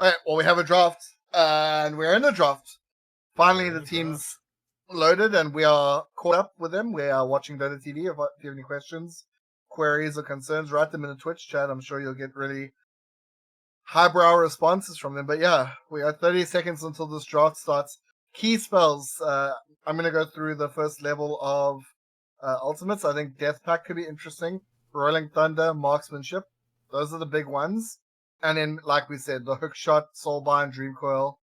All right, well, we have a draft, and we're in the draft. Finally, the team's loaded, and we are caught up with them. We are watching Dota TV. If you have any questions, queries, or concerns, write them in the Twitch chat. I'm sure you'll get really highbrow responses from them. But yeah, we are 30 seconds until this draft starts. Key spells. I'm going to go through the first level of ultimates. I think Death Pack could be interesting. Rolling Thunder, Marksmanship. Those are the big ones. And then, like we said, the Hook Shot, Soulbind, Dream Coil.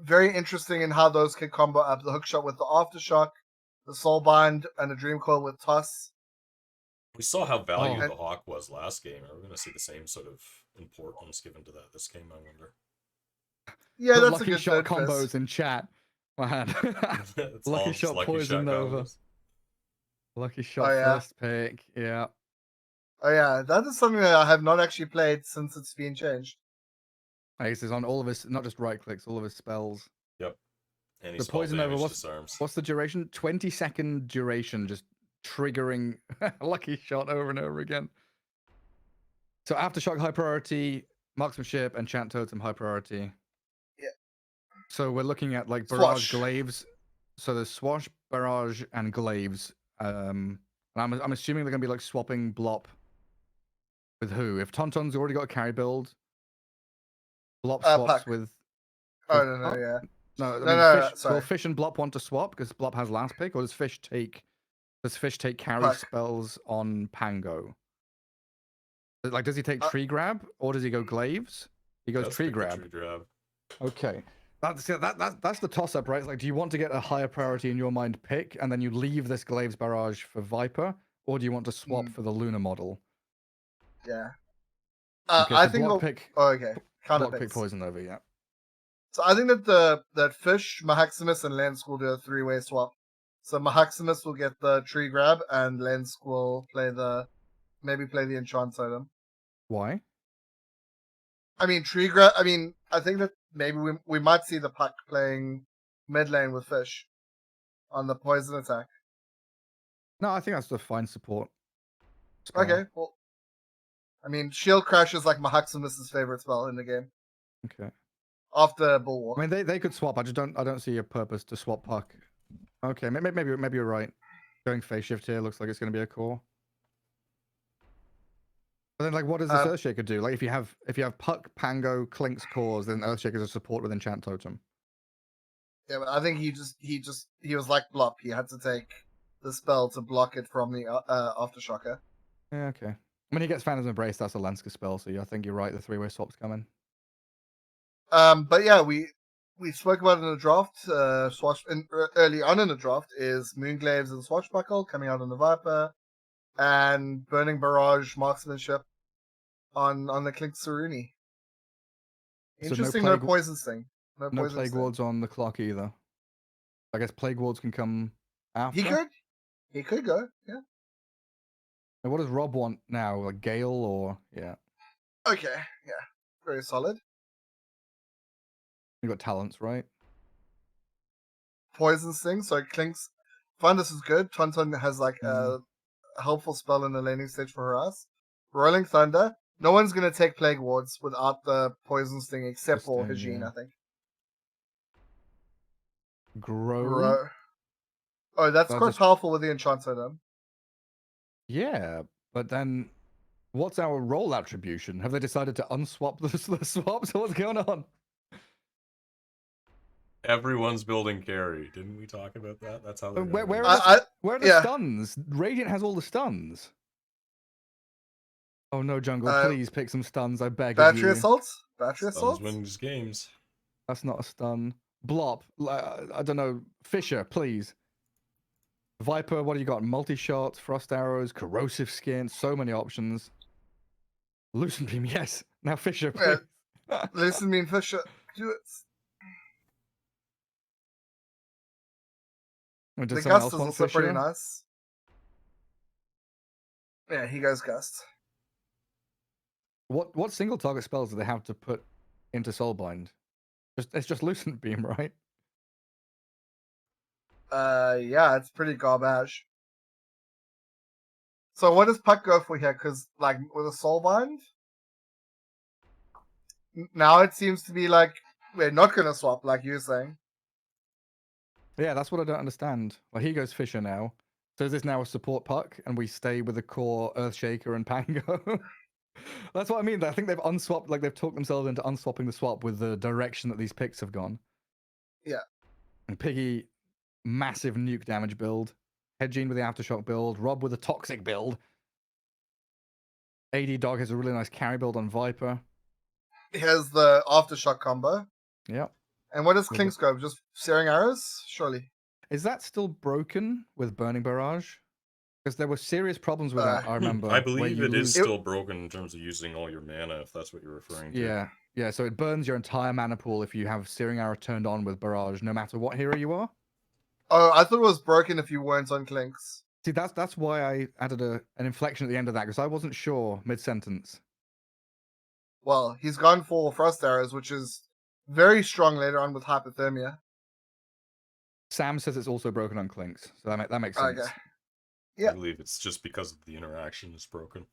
Very interesting in how those can combo up. The Hook Shot with the Aftershock, the Soulbind, and the Dream Coil with Toss. We saw how valued the Hawk was last game. Are we going to see the same sort of importance given to that this game, I wonder? Yeah, the that's lucky a good shot third combos fist. in chat. Man. Lucky shot poison over. Lucky shot first pick, yeah. Oh yeah, that is something that I have not actually played since it's been changed. Ace is on all of his, not just right clicks, all of his spells. Yep. And the poison over, what's the duration? 20-second duration, just triggering lucky shot over and over again. So Aftershock high priority, Marksmanship, and Chant Totem high priority. Yeah. So we're looking at like Barrage, Glaives. So there's Swash, Barrage, and Glaives. And I'm assuming they're gonna be like swapping Blop with who? If Tauntaun's already got a carry build, Blop swaps Puck. with Oh no, yeah. No, Fish, will Fish and Blop want to swap because Blop has last pick, or does Fish take carry Puck spells on Pango? Like, does he take Tree Grab or does he go Glaives? He goes Tree Grab. Okay, that's the toss up, right? It's like, do you want to get a higher priority in your mind pick, and then you leave this Glaives Barrage for Viper, or do you want to swap for the Lunar model? Yeah. Okay, I so think block pick. okay. Block pick poison over, yeah. So I think that that Fish, Mahaximus, and Lensk will do a 3-way swap. So Mahaximus will get the Tree Grab, and Lensk will play the Enchant Totem. Why? I mean, Tree Grab. I mean, I think that maybe we might see the Puck playing mid lane with Fish on the poison attack. No, I think that's the fine support spell. Okay, well, I mean, Shield Crash is like Mahaximus' favorite spell in the game. Okay. After Bulwark. I mean, they could swap. I don't see a purpose to swap Puck. Okay, maybe you're right. Going phase shift here looks like it's going to be a core. But then, like, what does this Earthshaker do? Like, if you have Puck, Pango, Klink's cores, then Earthshaker's a support with Enchant Totem. Yeah, but I think he was like Blop. He had to take the spell to block it from the Aftershocker. Yeah, okay. When he gets Phantom's Embrace, that's a Lenska spell, so I think you're right. The 3-way swap's coming. But yeah, we spoke about it in the draft. Early on in the draft is Moonglaves and Swashbuckle coming out on the Viper, and Burning Barrage Marksmanship on the Klink Saruni. Interesting, so no Poison Sting. No Plague Wards on the clock either. I guess Plague Wards can come after. He could go, yeah. And what does Rob want now? Like Gale or yeah? Okay, yeah, very solid. You got talents, right? Poison Sting, so Klink's Fundus is good. Tauntaun has like a helpful spell in the laning stage for us. Rolling Thunder. No one's gonna take Plague Wards without the Poison Sting except for Hajin, I think. Grow. Oh, that's quite powerful with the Enchant Totem. Yeah, but then what's our role attribution? Have they decided to unswap the swaps? What's going on? Everyone's building carry. Didn't we talk about that? That's how. Where are the stuns? Radiant has all the stuns. Oh no, jungle! Please pick some stuns. I beg of you. Battery assaults. Stuns wins games. That's not a stun. Blop. I don't know. Fisher, please. Viper. What do you got? Multi-shot, frost arrows, corrosive skin. So many options. Lucent beam. Yes. Now Fisher, please. Lucent beam, Fisher. Do it. The Gust is also pretty nice. Yeah, he goes Gust. What single target spells do they have to put into Soulbind? It's just Lucent Beam, right? Yeah, it's pretty garbage. So what does Puck go for here? Because like with a Soulbind, now it seems to be like we're not going to swap, like you were saying. Yeah, that's what I don't understand. Well, he goes Fisher now. So is this now a support puck, and we stay with the core Earthshaker and Pango? That's what I mean. I think they've unswapped, like they've talked themselves into unswapping the swap with the direction that these picks have gone. Yeah. And Piggy, massive nuke damage build. Hedgene with the Aftershock build. Rob with a Toxic build. AD Dog has a really nice carry build on Viper. He has the Aftershock combo. Yep. And what is Klingscope? Just searing arrows? Surely. Is that still broken with Burning Barrage? Because there were serious problems with that, I remember. I believe it is still broken in terms of using all your mana, if that's what you're referring to. Yeah, so it burns your entire mana pool if you have Searing Arrow turned on with Barrage, no matter what hero you are. Oh, I thought it was broken if you weren't on Klinks. See, that's why I added an inflection at the end of that, because I wasn't sure mid-sentence. Well, he's gone for Frost Arrows, which is very strong later on with Hypothermia. Sam says it's also broken on Klinks, so that makes sense. Okay. Yeah. I believe it's just because of the interaction is broken.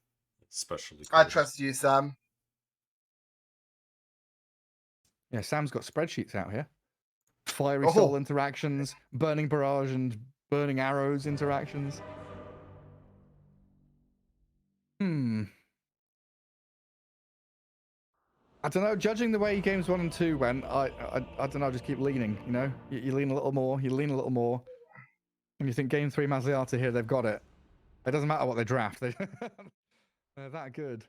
Especially. I trust you, Sam. Yeah, Sam's got spreadsheets out here. Fiery Soul interactions, Burning Barrage and Burning Arrows interactions. I don't know, judging the way games 1 and 2 went, I don't know, just keep leaning, you know? You lean a little more, you lean a little more. And you think game 3 Maslyata here, they've got it. It doesn't matter what they draft. They're that good.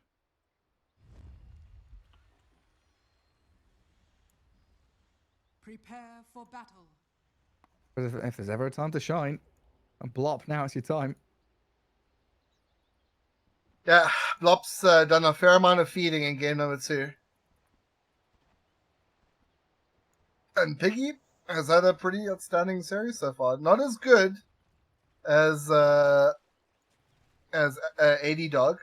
Prepare for battle. But if there's ever a time to shine, and Blop, now it's your time. Yeah, Blop's done a fair amount of feeding in game number 2. And Piggy has had a pretty outstanding series so far. Not as good as AD Dog,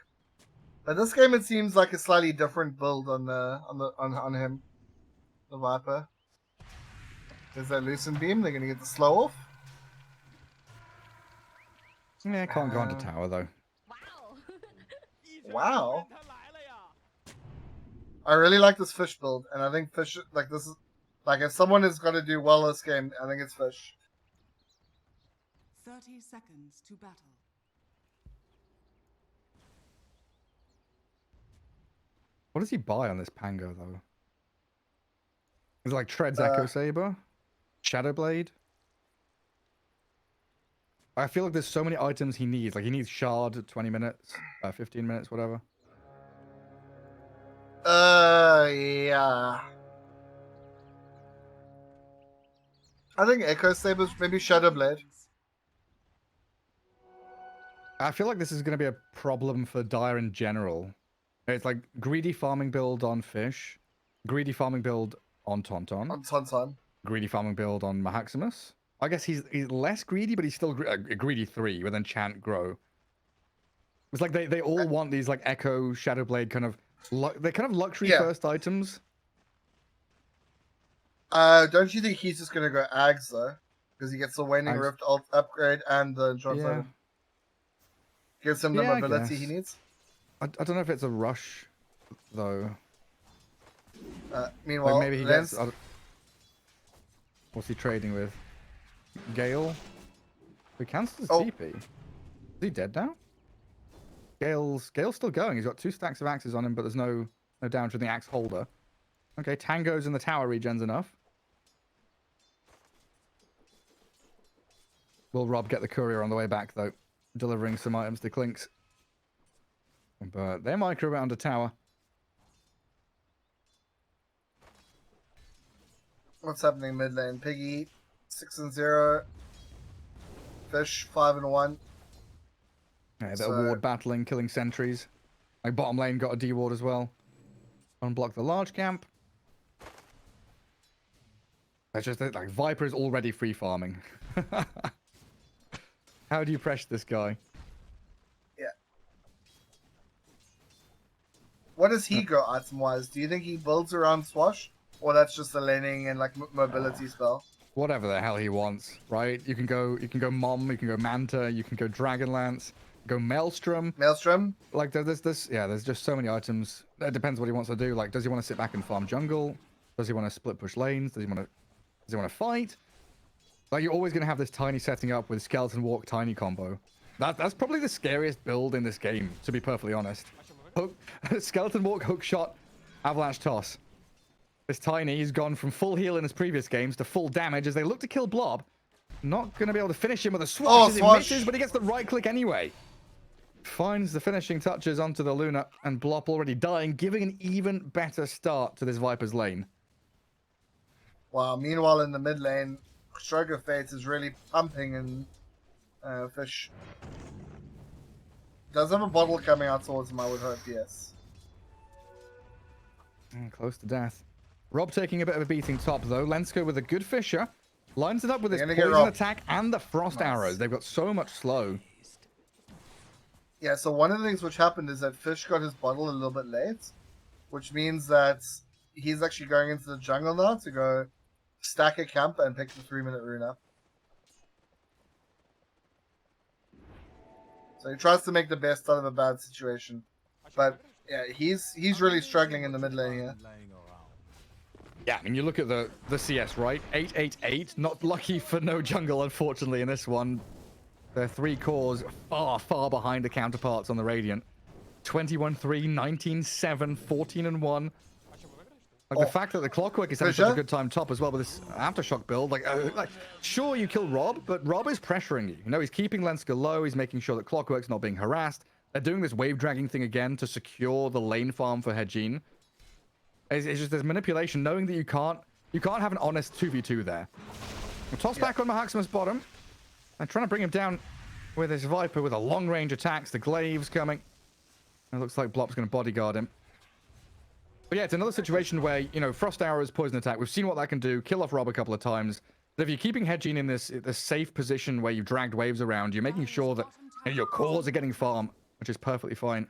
but this game it seems like a slightly different build on him, the Viper. There's that Loosen Beam. They're gonna get the slow off. Yeah, can't go onto tower though. Wow. I really like this Fish build, and I think Fish this is if someone is gonna do well this game, I think it's Fish. 30 seconds to battle. What does he buy on this Pango though? Is it like Tread's Echo Saber? Shadow Blade? I feel like there's so many items he needs. Like he needs Shard at 20 minutes, 15 minutes, whatever. Yeah. I think Echo Sabers, maybe Shadow Blade. I feel like this is going to be a problem for Dire in general. It's like greedy farming build on Fish, greedy farming build on Tauntaun. On Tauntaun. Greedy farming build on Maximus. I guess he's less greedy, but he's still a greedy 3 with Enchant Grow. It's like they all want these like Echo, Shadow Blade kind of they're kind of luxury first items. Don't you think he's just gonna go Ags though? Because he gets the Waning Rift upgrade and the Enchant gives him the mobility he needs. I don't know if it's a rush though. Meanwhile, like maybe he gets. What's he trading with? Gale? He cancels his TP. Is he dead now? Gale's still going. He's got 2 stacks of axes on him, but there's no damage from the axe holder. Okay, Tango's in the tower regens enough. Will Rob get the courier on the way back though, delivering some items to Klinks? But they're micro around the tower. What's happening mid lane? Piggy 6-0. Fish 5-1. Yeah, they're ward battling, killing sentries. Like bottom lane got a D ward as well. Unblock the large camp. That's just like Viper is already free farming. How do you pressure this guy? Yeah. What does he go item wise? Do you think he builds around Swash? Or that's just a laning and like mobility spell? Whatever the hell he wants, right? You can go Mom, you can go Manta, you can go Dragonlance. go Maelstrom. Maelstrom. Like there's just so many items. It depends what he wants to do. Like, does he want to sit back and farm jungle? Does he want to split push lanes? Does he want to fight? Like, you're always gonna have this Tiny setting up with Skeleton Walk Tiny combo. That's probably the scariest build in this game, to be perfectly honest. Skeleton Walk, hook shot, avalanche toss. This Tiny, he's gone from full heal in his previous games to full damage as they look to kill Blob. Not going to be able to finish him with a swash as it misses, but he gets the right click anyway. Finds the finishing touches onto the Luna, and Blob already dying, giving an even better start to this Viper's lane. Wow, meanwhile in the mid lane, Stroke of Fate is really pumping and Fish does have a bottle coming out towards him, I would hope, yes. Close to death. Rob taking a bit of a beating top, though. Lensko with a good Fisher. Lines it up with his poison attack and the frost arrows. They've got so much slow. Yeah, so one of the things which happened is that Fish got his bottle a little bit late, which means that he's actually going into the jungle now to go stack a camp and pick the 3-minute rune up. So he tries to make the best out of a bad situation. But yeah, he's really struggling in the mid lane here. Yeah, I mean, you look at the CS, right? 888, not lucky for no jungle, unfortunately, in this one. Their 3 cores far, far behind the counterparts on the Radiant. 21-3, 19-7, 14-1. Like, the fact that the Clockwork is having such a good time top as well with this Aftershock build. Like, sure, you kill Rob, but Rob is pressuring you. You know, he's keeping Lenska low. He's making sure that Clockwork's not being harassed. They're doing this wave dragging thing again to secure the lane farm for Hedgeen. It's just this manipulation, knowing that you can't have an honest 2v2 there. We'll toss back on Maximus bottom. And trying to bring him down with his Viper with a long range attacks. The glaive's coming. It looks like Blop's going to bodyguard him. But yeah, it's another situation where, you know, Frost Arrows, Poison Attack. We've seen what that can do. Kill off Rob a couple of times. But if you're keeping Hedgeen in this safe position where you've dragged waves around, you're making sure that your cores are getting farm, which is perfectly fine.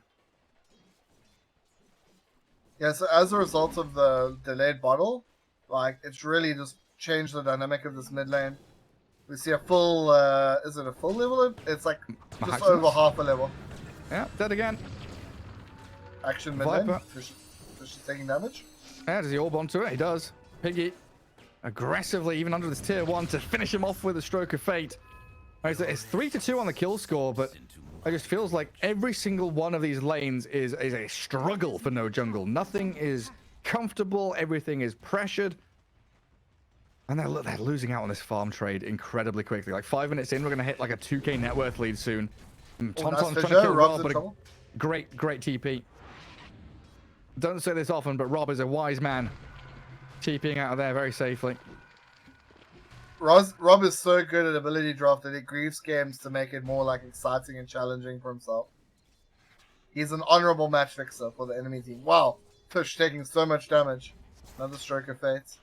Yeah, so as a result of the delayed bottle, like, it's really just changed the dynamic of this mid lane. We see a full, is it a full level? It's like just over half a level. Yeah, dead again. Action mid lane. Fish is taking damage. Yeah, does he orb onto it? He does. Piggy aggressively, even under this tier 1, to finish him off with a Stroke of Fate. It's 3-2 on the kill score, but it just feels like every single one of these lanes is a struggle for no jungle. Nothing is comfortable. Everything is pressured. And they're losing out on this farm trade incredibly quickly. Like 5 minutes in, we're going to hit like a 2k net worth lead soon. And Tonton's trying to kill Rob, but a great TP. Don't say this often, but Rob is a wise man. TPing out of there very safely. Rob is so good at ability draft that he grieves games to make it more like exciting and challenging for himself. He's an honorable match fixer for the enemy team. Wow, Fish taking so much damage. Another Stroke of Fate.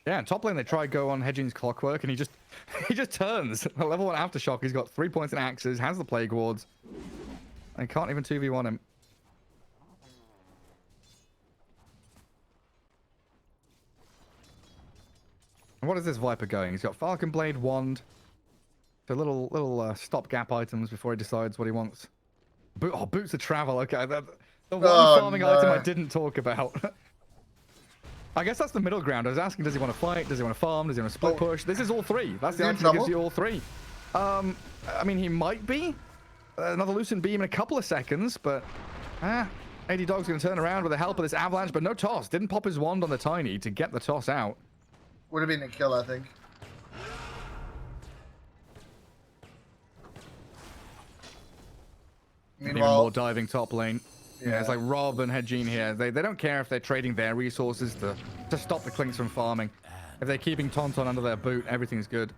Yeah, in top lane they try go on Hedgeen's Clockwork and he just turns. A level 1 Aftershock, he's got 3 points in axes, has the Plague Wards. And can't even 2v1 him. And what is this Viper going? He's got Falcon Blade, Wand. So little stopgap items before he decides what he wants. Boots of Travel, okay. The one farming item I didn't talk about. I guess that's the middle ground. I was asking, does he want to fight? Does he want to farm? Does he want to split push? This is all 3. That's the item that gives you all 3. I mean, he might be. Another Lucent Beam in a couple of seconds, but... 80 Dog's going to turn around with the help of this Avalanche, but no toss. Didn't pop his wand on the Tiny to get the toss out. Would have been a kill, I think. Even more diving top lane. Yeah, it's like Rob and Hedgeen here. They don't care if they're trading their resources to stop the Clinks from farming. If they're keeping Tonton under their boot, everything's good.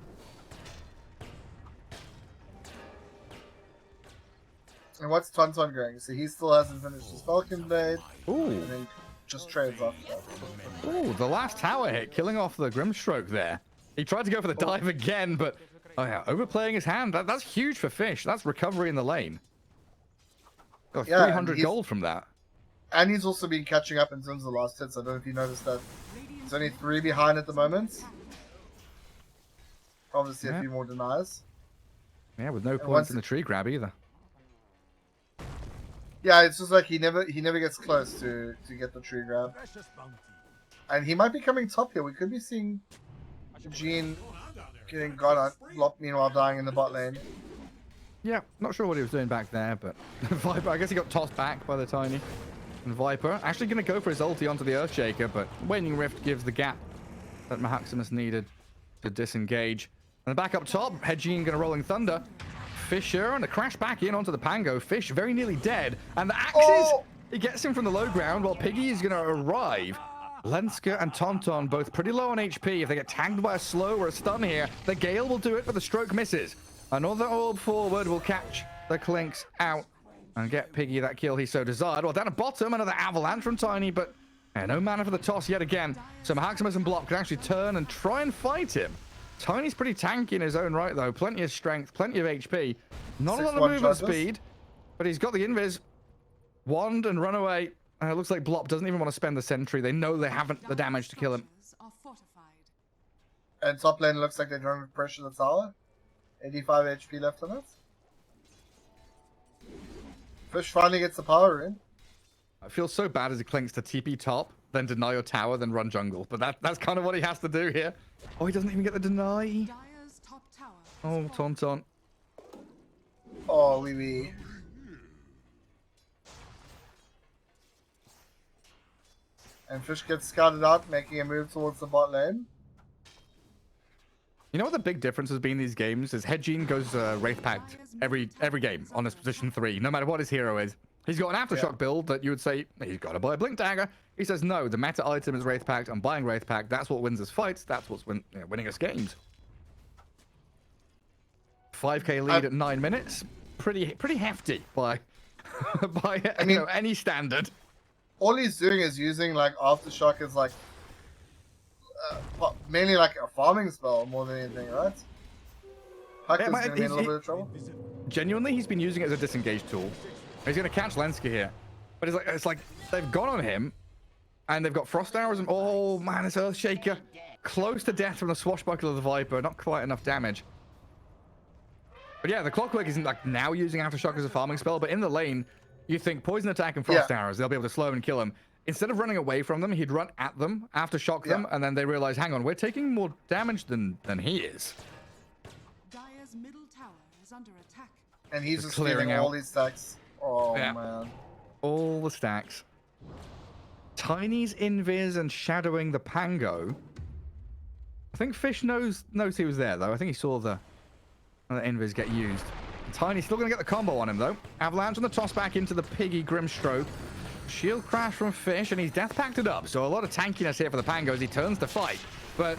And what's Tonton going? So he still hasn't finished his Falcon Blade. Ooh. And then just trades off that. Ooh, the last tower hit, killing off the Grimstroke there. He tried to go for the dive again, but overplaying his hand. That's huge for Fish. That's recovery in the lane. Got 300 gold from that. And he's also been catching up in terms of the last hits. I don't know if you noticed that. He's only 3 behind at the moment. Probably see a few more denies. Yeah, with no points in the tree grab either. Yeah, it's just like he never gets close to get the tree grab. And he might be coming top here. We could be seeing Gene getting got on, Blop meanwhile dying in the bot lane. Yeah, not sure what he was doing back there, but Viper, I guess he got tossed back by the Tiny. And Viper actually going to go for his ulti onto the Earthshaker, but Waning Rift gives the gap that Maximus needed to disengage. And back up top, Hedgeen going to Rolling Thunder. Fisher and a crash back in onto the Pango. Fish very nearly dead. And the axes, he gets him from the low ground while Piggy is going to arrive. Lenska and Tauntaun both pretty low on HP. If they get tagged by a slow or a stun here, the Gale will do it, but the stroke misses. Another orb forward will catch the Clinks out and get Piggy that kill he so desired. Well, down at bottom, another avalanche from Tiny, but no mana for the toss yet again. So Maximus and Blop can actually turn and try and fight him. Tiny's pretty tanky in his own right, though. Plenty of strength, plenty of HP. Not a lot of movement speed, but he's got the invis. Wand and run away. And it looks like Blop doesn't even want to spend the sentry. They know they haven't the damage to kill him. And top lane looks like they're trying to pressure the tower. 85 HP left on it. Fish finally gets the power in. I feel so bad as he clinks to TP top, then deny your tower, then run jungle. But that's kind of what he has to do here. Oh, he doesn't even get the deny. Oh, Tauntaun. Oh, wee. And Fish gets scouted out, making a move towards the bot lane. You know what the big difference has been in these games is Hedgeen goes Wraith Pact every game on his position 3, no matter what his hero is. He's got an Aftershock build that you would say, he's got to buy a Blink Dagger. He says, no, the meta item is Wraith Pact. I'm buying Wraith Pact. That's what wins us fights. That's what's winning us games. 5k lead at 9 minutes. Pretty hefty by any standard. All he's doing is using like Aftershock as like mainly like a farming spell more than anything, right? Huck is going to be in a little bit of trouble. Genuinely, he's been using it as a disengage tool. He's going to catch Lenska here, but it's like they've gone on him, and they've got Frost Arrows, and oh man, it's Earthshaker, close to death from the swashbuckle of the Viper, not quite enough damage. But yeah, the Clockwork isn't like now using Aftershock as a farming spell, but in the lane, you think Poison Attack and Frost Arrows, they'll be able to slow and kill him. Instead of running away from them, he'd run at them, Aftershock them, and then they realize, hang on, we're taking more damage than he is. Dire's middle tower is under attack. And he's just clearing all these stacks. Oh man. All the stacks. Tiny's invis and shadowing the Pango. I think Fish knows he was there though. I think he saw the invis get used. Tiny's still gonna get the combo on him though. Avalanche on the toss back into the Piggy Grimstroke. Shield crash from Fish, and he's death pacted up. So a lot of tankiness here for the Pango as he turns to fight. But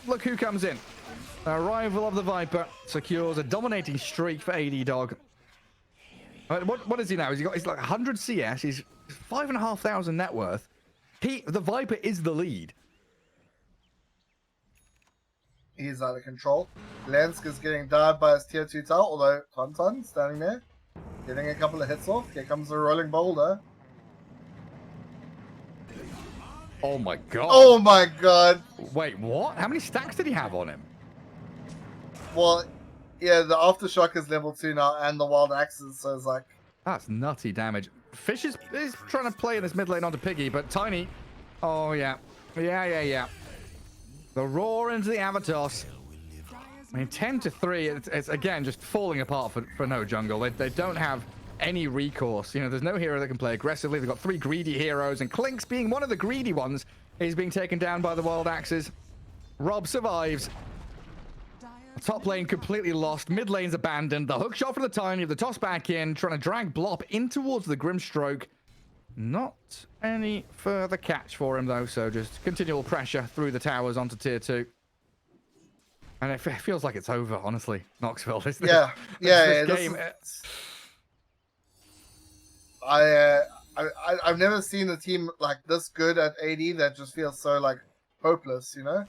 look who comes in. Arrival of the Viper secures a dominating streak for AD Dog. What is he now? He's like 100 CS. He's 5,500 net worth. The Viper is the lead. He's out of control. Lenska's getting died by his tier 2 tower, although Tauntaun standing there, getting a couple of hits off. Here comes the rolling boulder. Oh my god. Oh my god. Wait, what? How many stacks did he have on him? Well, yeah, the Aftershock is level 2 now, and the Wild Axes, so it's like... That's nutty damage. Fish is trying to play in this mid lane onto Piggy, but Tiny... Oh, yeah. Yeah. The roar into the Avatos. I mean, 10-3, it's again, just falling apart for no jungle. They don't have any recourse. You know, there's no hero that can play aggressively. They've got 3 greedy heroes, and Clinks being one of the greedy ones, is being taken down by the Wild Axes. Rob survives. Top lane completely lost. Mid lane's abandoned. The hook shot from the Tiny, the toss back in, trying to drag Blop in towards the Grimstroke. Not any further catch for him, though, so just continual pressure through the towers onto tier 2. And it feels like it's over, honestly, Noxville. This game. I've never seen a team like this good at AD that just feels so like hopeless, you know?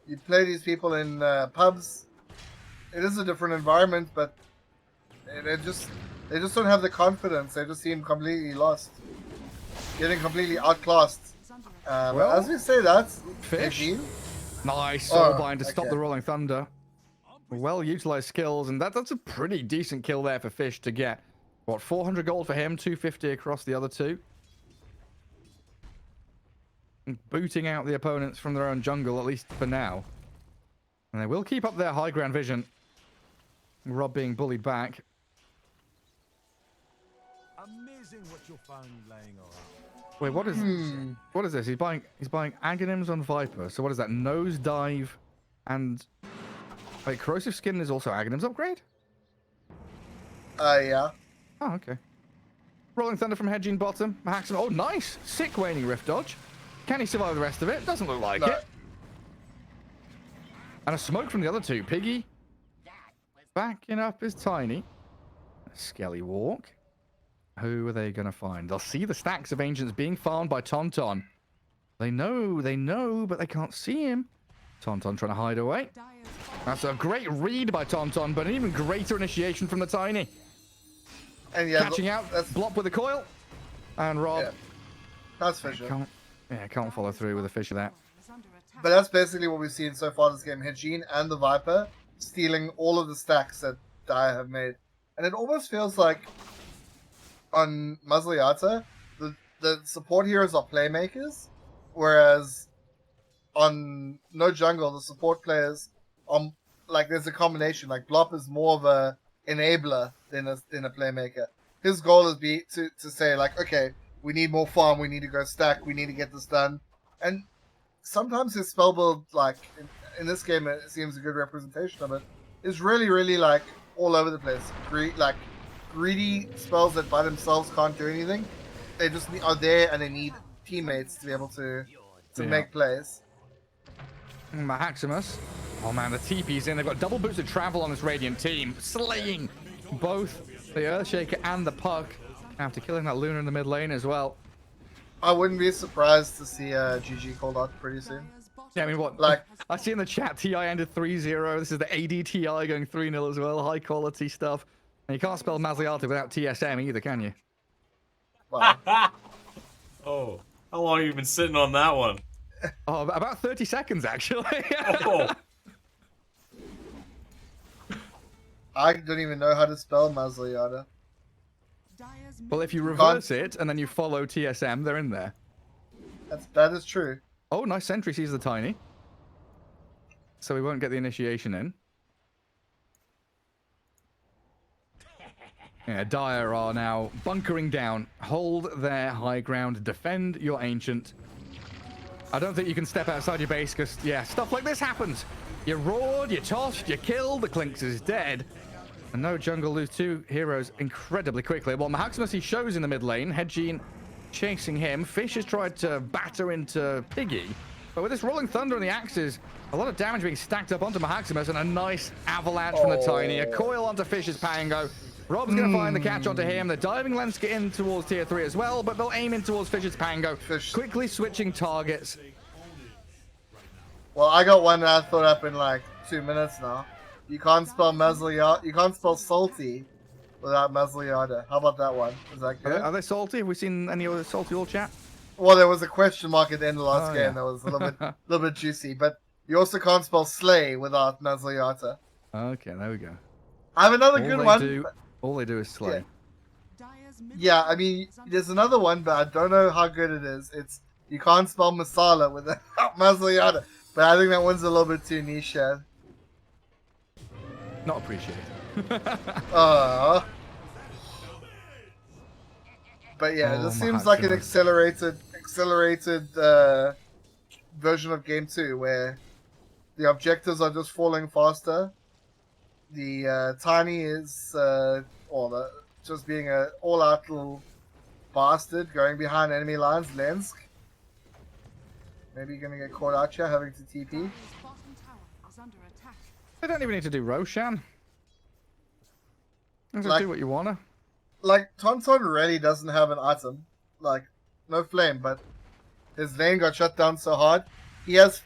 You play these people in pubs. It is a different environment, but they just don't have the confidence. They just seem completely lost, getting completely outclassed. Well, as we say that, Fish, nice soulbind to stop the Rolling Thunder. Well utilized skills, and that's a pretty decent kill there for Fish to get. What, 400 gold for him, 250 across the other two. And booting out the opponents from their own jungle, at least for now. And they will keep up their high ground vision. Rob being bullied back. Amazing what you'll find laying around. Wait, what is this? He's buying Aghanims on Viper. So what is that? Nosedive and wait, corrosive skin is also Aghanims upgrade? Yeah. Oh, okay. Rolling Thunder from Hedging bottom. Maxim. Oh, nice. Sick waning rift dodge. Can he survive the rest of it? Doesn't look like it. And a smoke from the other two. Piggy. Backing up is Tiny. Skelly walk. Who are they going to find? They'll see the stacks of ancients being farmed by Tauntaun. They know, but they can't see him. Tauntaun trying to hide away. That's a great read by Tauntaun, but an even greater initiation from the Tiny. And yeah, catching out. Blop with a coil. And Rob. Yeah. That's Fisher. Can't follow through with a Fisher that. But that's basically what we've seen so far this game. Hedgeen and the Viper stealing all of the stacks that Dire have made. And it almost feels like on Maslyata, the support heroes are playmakers, whereas on No Jungle, the support players are like there's a combination. Like Blop is more of a enabler than a playmaker. His goal is to say like, okay, we need more farm, we need to go stack, we need to get this done. And sometimes his spell build, like in this game, it seems a good representation of it, is really, really like all over the place. Greedy spells that by themselves can't do anything. They just are there and they need teammates to be able to make plays. Maximus. Oh man, the TP's in. They've got double boosted travel on this Radiant team, slaying both the Earthshaker and the Puck after killing that Luna in the mid lane as well. I wouldn't be surprised to see GG called out pretty soon. Yeah, I mean, what? Like, I see in the chat, TI ended 3-0. This is the ADTI going 3-0 as well. High quality stuff. And you can't spell Maslyata without TSM either, can you? well, Oh, how long have you been sitting on that one? Oh, about 30 seconds, actually. Oh. I don't even know how to spell Maslyata. Well, if you reverse it and then you follow TSM, they're in there. That is true. Oh, nice sentry sees the Tiny. So we won't get the initiation in. Yeah, Dire are now bunkering down. Hold their high ground. Defend your ancient. I don't think you can step outside your base because, yeah, stuff like this happens. You roared, you tossed, you killed, the Clinks is dead. And No Jungle lose two heroes incredibly quickly. Well, Maximus he shows in the mid lane. Hedgeen chasing him. Fish has tried to batter into Piggy. But with this Rolling Thunder and the axes, a lot of damage being stacked up onto Maximus and a nice avalanche from the Tiny. A coil onto Fish's Pango. Rob's going to find the catch onto him. The diving lens get in towards tier 3 as well, but they'll aim in towards Fish's Pango. Quickly switching targets. Well, I got one that I thought up in like 2 minutes now. You can't spell Maslyata. You can't spell salty without Maslyata. How about that one? Is that good? Are they salty? Have we seen any other salty all chat? Well, there was a question mark at the end of the last game that was a little bit juicy, but you also can't spell slay without Maslyata. Okay, there we go. I have another good one. All they do is slay. Yeah, I mean, there's another one, but I don't know how good it is. It's you can't spell Masala without Maslyata. But I think that one's a little bit too niche. Not appreciated. But yeah, this seems like an accelerated version of Game 2 where the objectives are just falling faster. The Tiny is just being an all-out little bastard going behind enemy lines. Lensk. Maybe you're gonna get caught out here having to TP. They don't even need to do Roshan. Just do what you wanna. Like, Tauntaun really doesn't have an item. Like, no flame, but his lane got shut down so hard. He has,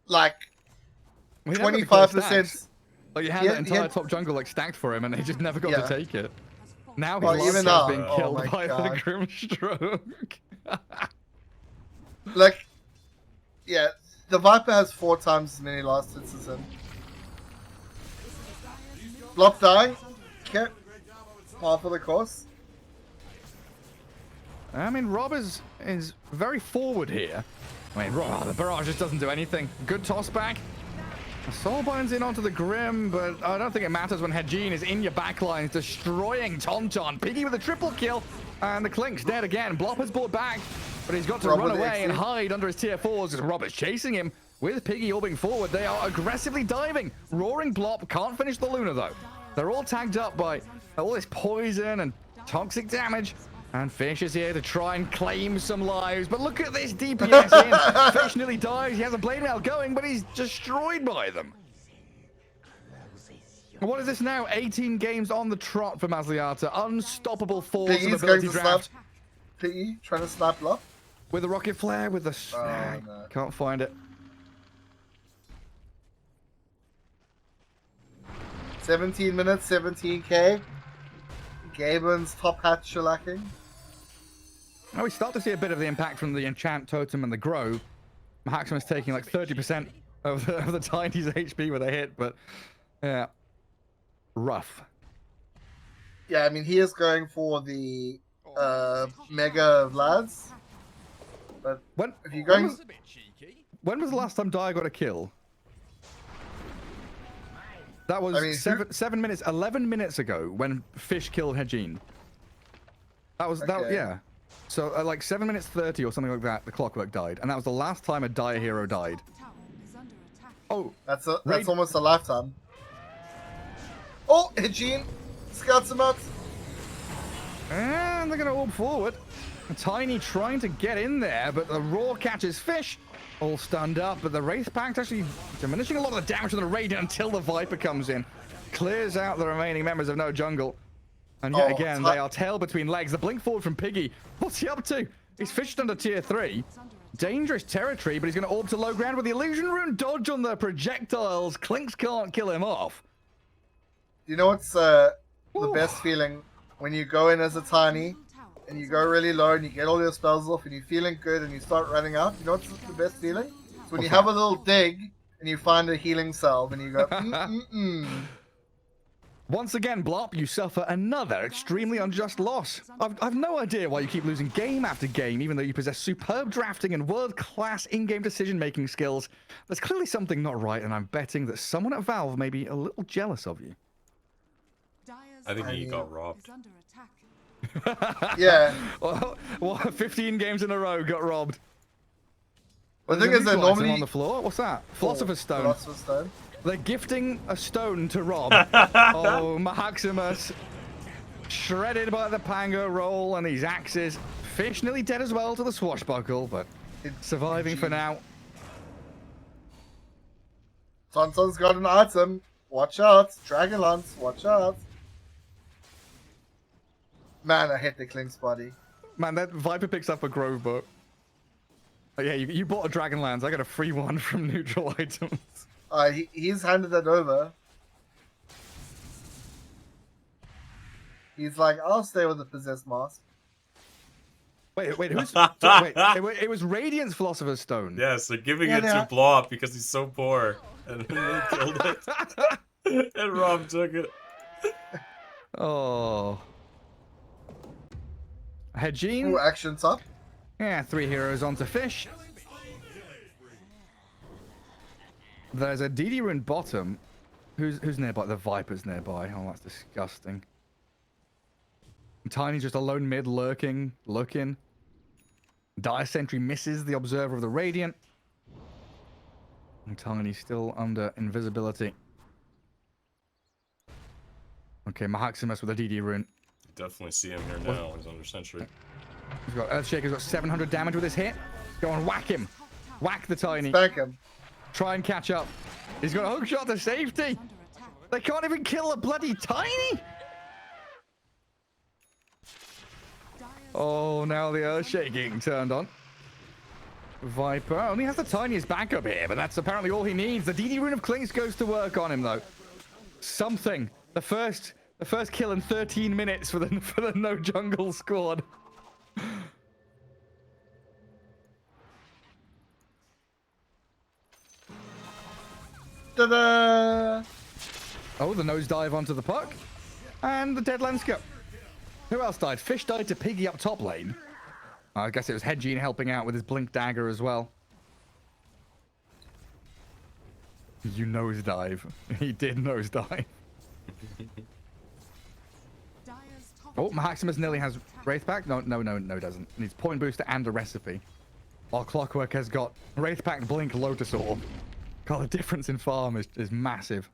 like, 25%. Like, you had that entire top jungle, like, stacked for him, and he just never got to take it. Now he's being killed by the Grimstroke. Like, yeah, the Viper has 4 times as many last hits as him. Blop dying. par for the course. I mean, Rob is very forward here. I mean, the barrage just doesn't do anything. Good toss back. Soulbine's in onto the Grim, but I don't think it matters when Hedgeen is in your backline, destroying Tauntaun. Piggy with a triple kill, and the Klink's dead again. Blop has bought back, but he's got to run away and hide under his tier 4s as Rob is chasing him. With Piggy orbing forward, they are aggressively diving. Roaring Blop can't finish the Luna, though. They're all tagged up by all this poison and toxic damage. And Fish is here to try and claim some lives. But look at this DPS in. Fish nearly dies. He has a blade mail going, but he's destroyed by them. And what is this now? 18 games on the trot for Maslyata. Unstoppable force of ability draft. Piggy trying to snap Blop. With the rocket flare, with the snag. No. Can't find it. 17 minutes, 17k. Gaben's top hat shellacking. Now we start to see a bit of the impact from the Enchant Totem and the Grow. Maximus taking like 30% of the Tiny's HP with a hit, but yeah, rough. Yeah, I mean, he is going for the Mega Vlads. But if you're going... When was the last time Dyer got a kill? That was 7 minutes, 11 minutes ago when Fish killed Hedgeen. That was, yeah. So like 7 minutes 30 or something like that, the clockwork died. And that was the last time a Dire hero died. Oh. That's almost a lifetime. Oh, Hedgeen scouts him out. And they're going to orb forward. Tiny trying to get in there, but the Roar catches Fish. All stunned up, but the Wraith Pact actually diminishing a lot of the damage on the Radiant until the Viper comes in. Clears out the remaining members of No Jungle. And yet again, they are tail between legs. The blink forward from Piggy. What's he up to? He's fished under tier 3. Dangerous territory, but he's going to orb to low ground with the Illusion Rune dodge on the projectiles. Klinks can't kill him off. You know what's the best feeling? When you go in as a Tiny, and you go really low and you get all your spells off and you're feeling good and you start running out. You know what's the best feeling? It's when you have a little dig and you find a healing salve and you go, Once again, Blop, you suffer another extremely unjust loss. I've no idea why you keep losing game after game, even though you possess superb drafting and world-class in-game decision-making skills. There's clearly something not right, and I'm betting that someone at Valve may be a little jealous of you. I think he got robbed. Yeah. Well, 15 games in a row got robbed. The thing is, they're normally on the floor. What's that? Philosopher's Stone. Philosopher's Stone. They're gifting a stone to Rob. Oh, Maximus shredded by the Pango roll and these axes. Fish nearly dead as well to the swashbuckle, but surviving for now. Tonton's got an item. Watch out. Dragon Lance. Watch out. Man, I hit the Klink's body. Man, that Viper picks up a Grove book. Oh, yeah, you bought a Dragon Lance. I got a free one from neutral items. He's handed that over. He's like, I'll stay with the Possessed Mask. Wait, who's... wait, it was Radiant's Philosopher's Stone. Yes, they're giving it to Blop because he's so poor. And they killed it. And Rob took it. Oh... Hedgeen. Ooh, action's up. Yeah, 3 heroes onto Fish. There's a DD Rune bottom. Who's nearby? The Viper's nearby. Oh, that's disgusting. Tiny's just a lone mid looking. Dire Sentry misses the Observer of the Radiant. And Tiny's still under invisibility. Okay, Maximus with a DD Rune. Definitely see him here now. He's under sentry. He's got Earthshaker's got 700 damage with his hit. Go on, whack him. Whack the Tiny. Spank him. Try and catch up. He's got a hook shot to safety. They can't even kill a bloody Tiny. Oh, now the Earthshaking turned on. Viper only has the tiniest backup here, but that's apparently all he needs. The DD Rune of Klinks goes to work on him, though. Something. The first kill in 13 minutes for the No Jungle squad. Ta-da! Oh, the nosedive onto the puck. And the Deadlands go. Who else died? Fish died to Piggy up top lane. I guess it was Hedgene helping out with his blink dagger as well. You nosedive. He did nosedive. Oh, Maximus nearly has Wraith Pact. No, doesn't. Needs point booster and a recipe. While Clockwork has got Wraith Pact, Blink, Lotus Orb. God, the difference in farm is massive.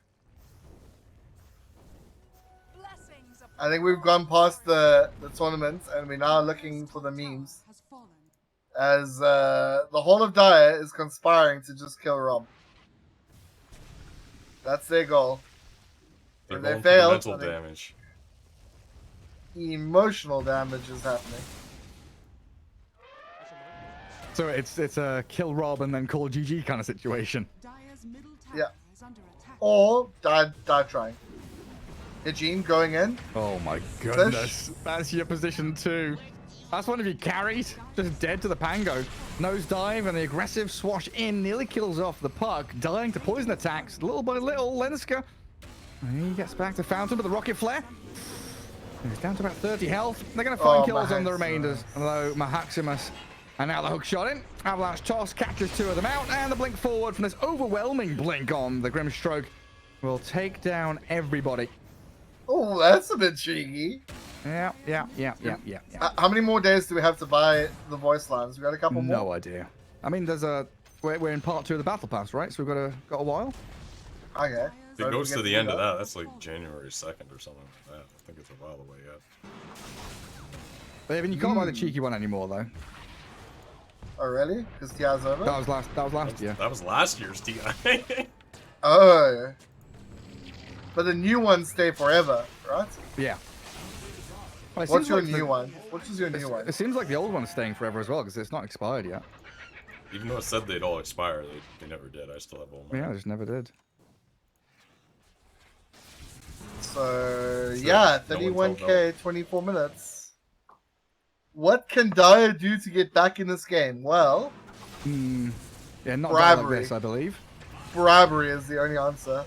I think we've gone past the tournament and we're now looking for the memes. As the whole of Dire is conspiring to just kill Rob. That's their goal. They're If going they for fail, mental damage. Emotional damage is happening. So it's a kill Rob and then call GG kind of situation. Yeah. Or die trying. Hedgene going in. Oh my goodness. That's your position too. That's one of you carried. Just dead to the Pango. Nosedive and the aggressive swash in nearly kills off the puck. Dying to poison attacks. Little by little, Lenska. He gets back to Fountain with the rocket flare. He's down to about 30 health. They're going to find kills on the remainders. Although Maximus. And now the hook shot in. Avalanche toss catches two of them out. And the blink forward from this overwhelming blink on the Grimstroke will take down everybody. Oh, that's a bit cheeky. Yeah. How many more days do we have to buy the voice lines? We got a couple more? No idea. I mean, we're in part 2 of the battle pass, right? So we've got a while. Okay. If it goes to the end of that, that's like January 2nd or something like that. I think it's a while away yet. But even you can't buy the cheeky one anymore, though. Oh, really? Because TI's over? That was last year. That was last year's TI. Oh. But the new ones stay forever, right? Yeah. Well, What's your new one? What is your new one? It seems like the old one's staying forever as well, because it's not expired yet. Even though it said they'd all expire, they never did. I still have all mine. Yeah, they just never did. So yeah, 31k, 24 minutes. What can Dire do to get back in this game? Well, yeah, not like this, I believe. Bribery is the only answer.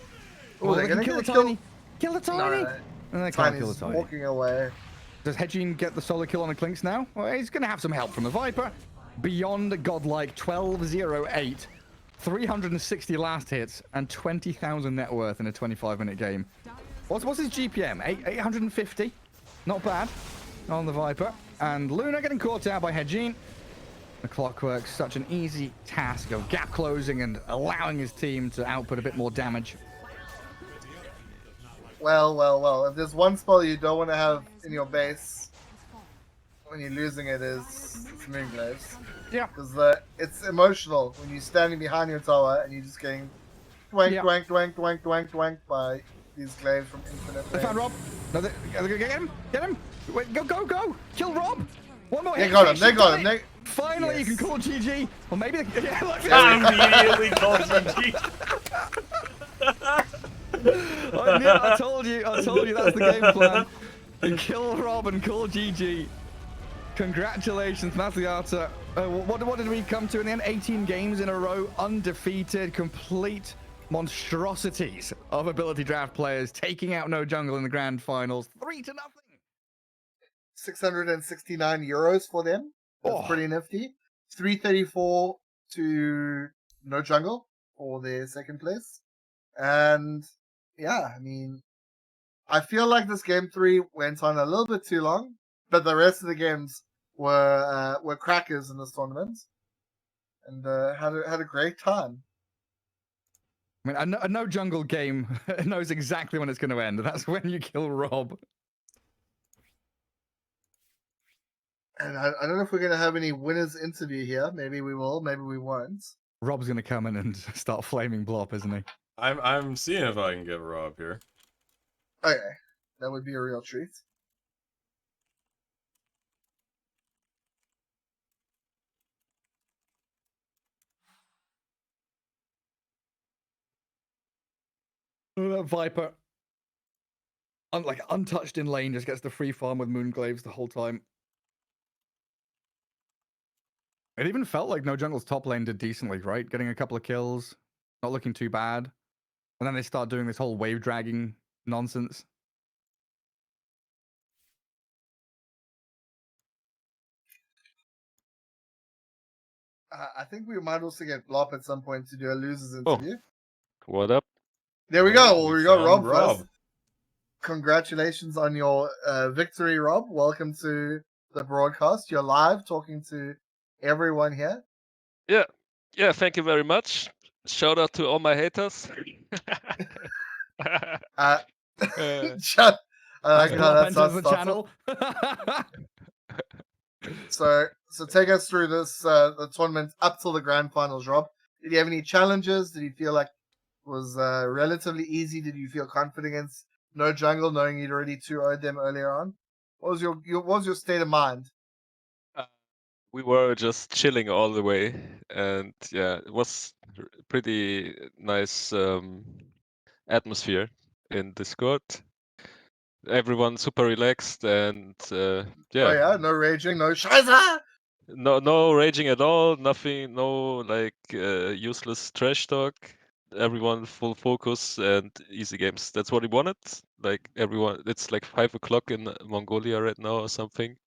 Oh, they're gonna kill the Tiny. Kill the Tiny. No. And they can't kill the Tiny's Tiny. walking away. Does Hedgene get the solo kill on the Clinks now? Well, he's gonna have some help from the Viper. Beyond godlike 1208, 360 last hits, and 20,000 net worth in a 25-minute game. What's his GPM? 850? Not bad on the Viper. And Luna getting caught out by Hedgene. The Clockwork's such an easy task of gap closing and allowing his team to output a bit more damage. Well. If there's one spell you don't want to have in your base when you're losing it is Moonglaves. Yeah. Because it's emotional when you're standing behind your tower and you're just getting dwank by these glaives from infinite. They found Rob. No, get him. Get him. Wait, go. Kill Rob. One more hit. They got him. Finally, yes. You can call GG. Or maybe yeah, look. Immediately call GG. I told you that's the game plan. Kill Rob and call GG. Congratulations, Maslyata. What did we come to in the end? 18 games in a row, undefeated, complete monstrosities of ability draft players taking out No Jungle in the grand finals. 3-0. 669 euros for them. That's pretty nifty. 334 to No Jungle for their second place. And yeah, I mean, I feel like this game 3 went on a little bit too long, but the rest of the games were crackers in this tournament, and had a great time. I mean, a No Jungle game knows exactly when it's going to end. That's when you kill Rob. And I don't know if we're going to have any winners interview here. Maybe we will. Maybe we won't. Rob's going to come in and start flaming Blop, isn't he? I'm seeing if I can get Rob here. Okay, that would be a real treat. Oh, that Viper, like untouched in lane, just gets the free farm with Moonglaves the whole time. It even felt like No Jungle's top lane did decently, right? Getting a couple of kills, not looking too bad. And then they start doing this whole wave dragging nonsense. I think we might also get Blop at some point to do a losers interview. What up? There we go. We We got found Rob first. Congratulations on your victory, Rob. Welcome to the broadcast. You're live talking to everyone here. Yeah, thank you very much. Shout out to all my haters. Chat. I like how that enters the starts off. channel. So take us through this the tournament up till the grand finals, Rob. Did you have any challenges? Did you feel like it was relatively easy? Did you feel confident against no jungle, knowing you'd already 2-0'd them earlier on? What was your state of mind? We were just chilling all the way, and yeah, it was pretty nice atmosphere in Discord. Everyone super relaxed, and Oh yeah, yeah, no raging, no Scheiße! no raging at all, nothing, no like useless trash talk. Everyone full focus and easy games. That's what we wanted. Like everyone, it's like 5 o'clock in Mongolia right now or something.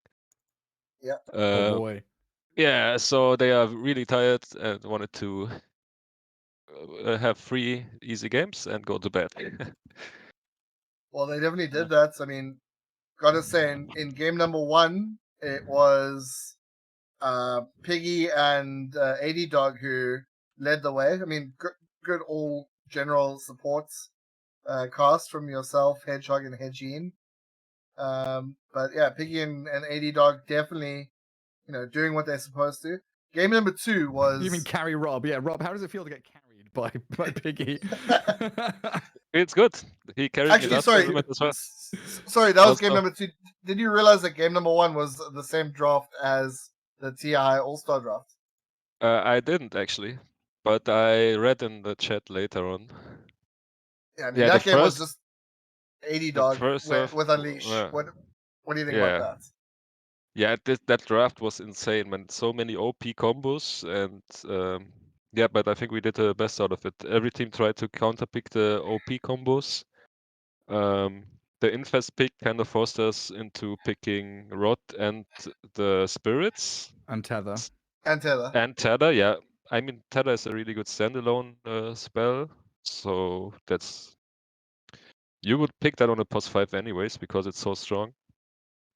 Yeah. Oh boy. Yeah, so they are really tired and wanted to have 3 easy games and go to bed. Well, they definitely did that. I mean, gotta say, in game number 1, it was Piggy and AD Dog who led the way. I mean, good all general supports cast from yourself, Hedgehog, and Hedgeen. But yeah, Piggy and AD Dog definitely, doing what they're supposed to. Game number 2 was. You mean carry Rob? Yeah, Rob. How does it feel to get carried by Piggy? It's good. He carried Actually, me last sorry. tournament as well. Sorry, that was Also- game number 2. Did you realize that game number 1 was the same draft as the TI All-Star draft? I didn't actually, but I read in the chat later on. Yeah, I mean, Yeah, that the game was first, just 80 the dog first half, with Unleash. What do you think about that? Yeah, that draft was insane, man. So many OP combos, and yeah, but I think we did the best out of it. Every team tried to counterpick the OP combos. The Infest pick kind of forced us into picking Rod and the Spirits. And Tether. And Tether. And Tether, yeah. I mean, Tether is a really good standalone spell, so that's... You would pick that on a pos 5 anyways, because it's so strong.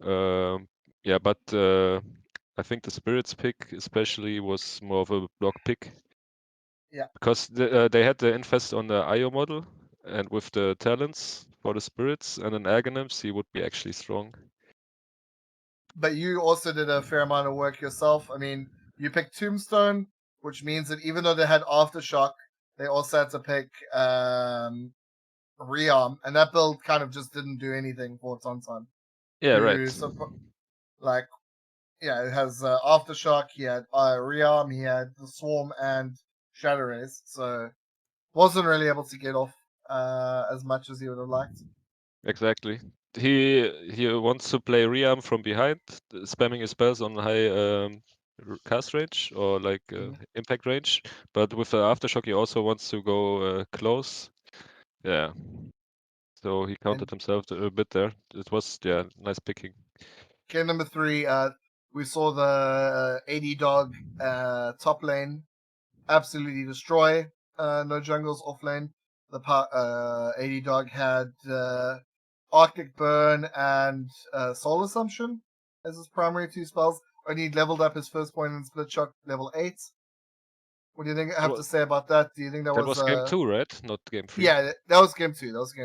Yeah, but I think the Spirits pick especially was more of a block pick. Yeah. Because they had the Infest on the IO model, and with the talents for the Spirits and an Aghanim's, he would be actually strong. But you also did a fair amount of work yourself. I mean, you picked Tombstone, which means that even though they had Aftershock, they also had to pick Rearm, and that build kind of just didn't do anything for Tonton. Yeah, right. It has Aftershock, he had Rearm, he had the Swarm and Shadow Rays, so wasn't really able to get off as much as he would have liked. Exactly. He wants to play Rearm from behind, spamming his spells on high cast range or like impact range. But with the Aftershock, he also wants to go close. Yeah. So he counted himself a bit there. It was, yeah, nice picking. Game number 3, we saw the AD Dog top lane absolutely destroy No Jungle's off lane. The AD Dog had Arctic Burn and Soul Assumption as his primary 2 spells. Only leveled up his first point in Split Shock level 8. What do you think I have to say about that? Do you think that was game 2, right? Not game 3. Yeah, that was game 2. What do you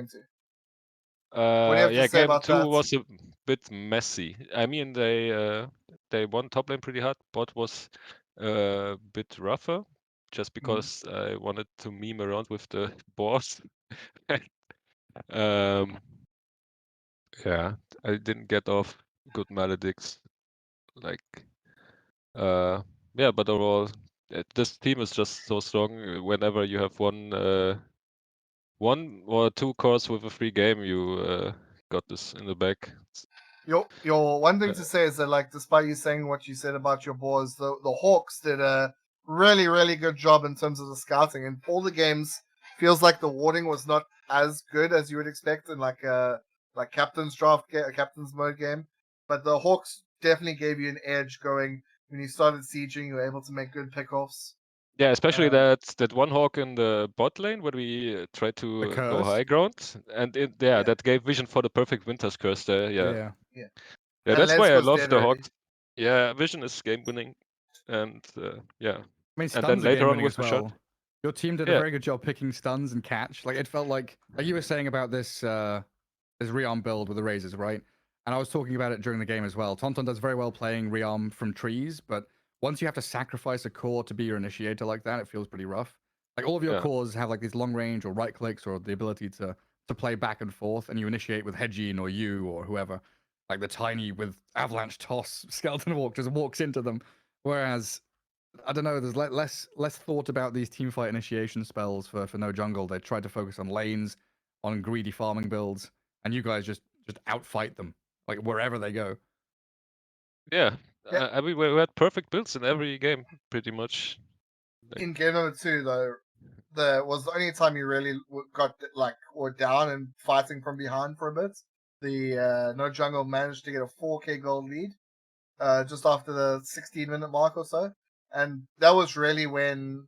have to say game about 2 that? was a bit messy. I mean, they won top lane pretty hard. Bot was a bit rougher, just because I wanted to meme around with the boss. Yeah, I didn't get off good maledicts. Like, yeah, but overall, this team is just so strong. Whenever you have one or 2 cores with a free game, you got this in the back. Your one thing to say is that, like, despite you saying what you said about your boars, the Hawks did a really, really good job in terms of the scouting. In all the games, feels like the warding was not as good as you would expect in like a captain's draft, a captain's mode game. But the Hawks definitely gave you an edge going when you started sieging, you were able to make good pickoffs. Yeah, especially that one hawk in the bot lane where we tried to go high ground, and that gave vision for the perfect Winter's Curse there. Yeah, that's why I love the hawks. Yeah, vision is game winning, and yeah. I mean, and then stuns are later game on winning with as the well. shot. Your team did a very good job picking stuns and catch. Like it felt like you were saying about this Rearm build with the razors, right? And I was talking about it during the game as well. Tonton does very well playing Rearm from trees, but once you have to sacrifice a core to be your initiator like that, it feels pretty rough. Like all of your cores have like these long range or right clicks or the ability to play back and forth, and you initiate with Hedgeen or you or whoever. Like the tiny with avalanche toss skeleton walk just walks into them. Whereas I don't know, there's less thought about these teamfight initiation spells for no jungle. They tried to focus on lanes, on greedy farming builds, and you guys just outfight them like wherever they go. Yeah, I mean, we had perfect builds in every game, pretty much. Like, in game number 2, though, was the only time you really got were down and fighting from behind for a bit. The No Jungle managed to get a 4k gold lead just after the 16-minute mark or so, and that was really when